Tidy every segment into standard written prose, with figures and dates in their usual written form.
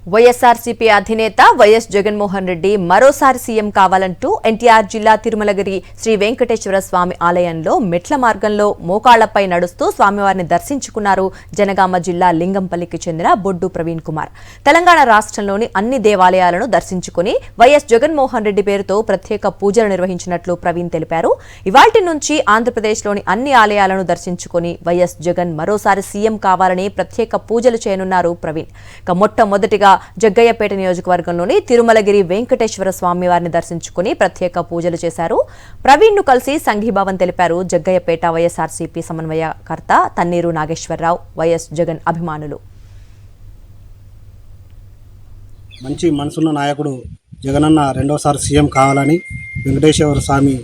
వైఎస్ఆర్సీపీ అధినేత వైఎస్ జగన్మోహన్ రెడ్డి మరోసారి సీఎం కావాలంటూ ఎన్టీఆర్ జిల్లా తిరుమలగిరి శ్రీ వెంకటేశ్వర స్వామి ఆలయంలో మెట్ల మార్గంలో మోకాళ్లపై నడుస్తూ స్వామివారిని దర్శించుకున్నారు జనగామ జిల్లా లింగంపల్లికి చెందిన బొడ్డు ప్రవీణ్ కుమార్. తెలంగాణ రాష్ట్రంలోని అన్ని దేవాలయాలను దర్శించుకుని వైఎస్ జగన్మోహన్ రెడ్డి పేరుతో ప్రత్యేక పూజలు నిర్వహించినట్లు ప్రవీణ్ తెలిపారు. ఇవాల్టి నుంచి ఆంధ్రప్రదేశ్లోని అన్ని ఆలయాలను దర్శించుకుని వైఎస్ జగన్ మరోసారి సీఎం కావాలని ప్రత్యేక పూజలు చేయనున్నారు ప్రవీణ్. మొట్టమొదటిగా జగ్గయ్యపేట నియోజకవర్గంలోని తిరుమలగిరి వెంకటేశ్వర స్వామి వారిని దర్శించుకుని ప్రత్యేక పూజలు చేశారు. ప్రవీణ్ ను కలిసి సంఘీభావం తెలిపారు జగ్గయ్యపేట వైఎస్ఆర్సీపీ సమన్వయకర్త తన్నీరు నాగేశ్వరరావు, వైఎస్ జగన్ అభిమానులు. మంచి మనసున్న నాయకుడు జగనన్న రెండోసారి సీఎం కావాలని, వెంకటేశ్వర స్వామి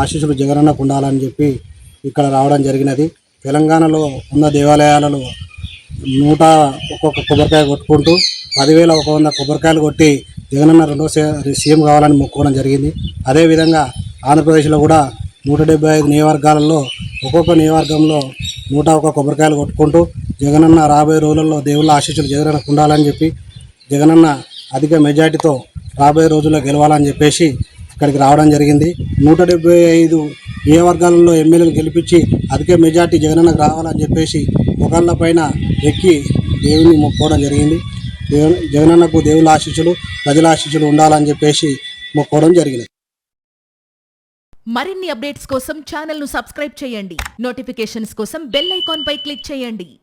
ఆశీస్సులు జగనన్నకు ఉండాలని చెప్పి ఇక్కడ రావడం జరిగినది. తెలంగాణలో ఉన్న దేవాలయాలలో 100 ఒక్కొక్క కొబ్బరికాయ కొట్టుకుంటూ 10,100 కొబ్బరికాయలు కొట్టి జగనన్న రెండోసారి సీఎం కావాలని మొక్కుకోవడం జరిగింది. అదేవిధంగా ఆంధ్రప్రదేశ్లో కూడా 175 నియోజకవర్గాలలో ఒక్కొక్క నియోజకవర్గంలో 101 కొబ్బరికాయలు కొట్టుకుంటూ జగనన్న రాబోయే రోజుల్లో దేవుళ్ళ ఆశీస్సులు జగనన్నకు ఉండాలని చెప్పి, జగనన్న అధిక మెజార్టీతో రాబోయే రోజుల్లో గెలవాలని చెప్పేసి ఇక్కడికి రావడం జరిగింది. 175 నియోజకవర్గాలలో ఎమ్మెల్యేలు గెలిపించి అధిక మెజార్టీ జగనన్నకు రావాలని చెప్పేసి ఒకళ్ళ పైన ఎక్కి దేవుని మొక్కుకోవడం జరిగింది. జగనన్నకు దేవుళ్ళ ఆశీస్సులు, ప్రజల ఆశీస్సులు ఉండాలని చెప్పేసి మొక్కుకోవడం జరిగింది. మరిన్ని అప్డేట్స్ కోసం ఛానల్ ను సబ్స్క్రైబ్ చేయండి. నోటిఫికేషన్స్ కోసం బెల్ ఐకాన్ పై క్లిక్ చేయండి.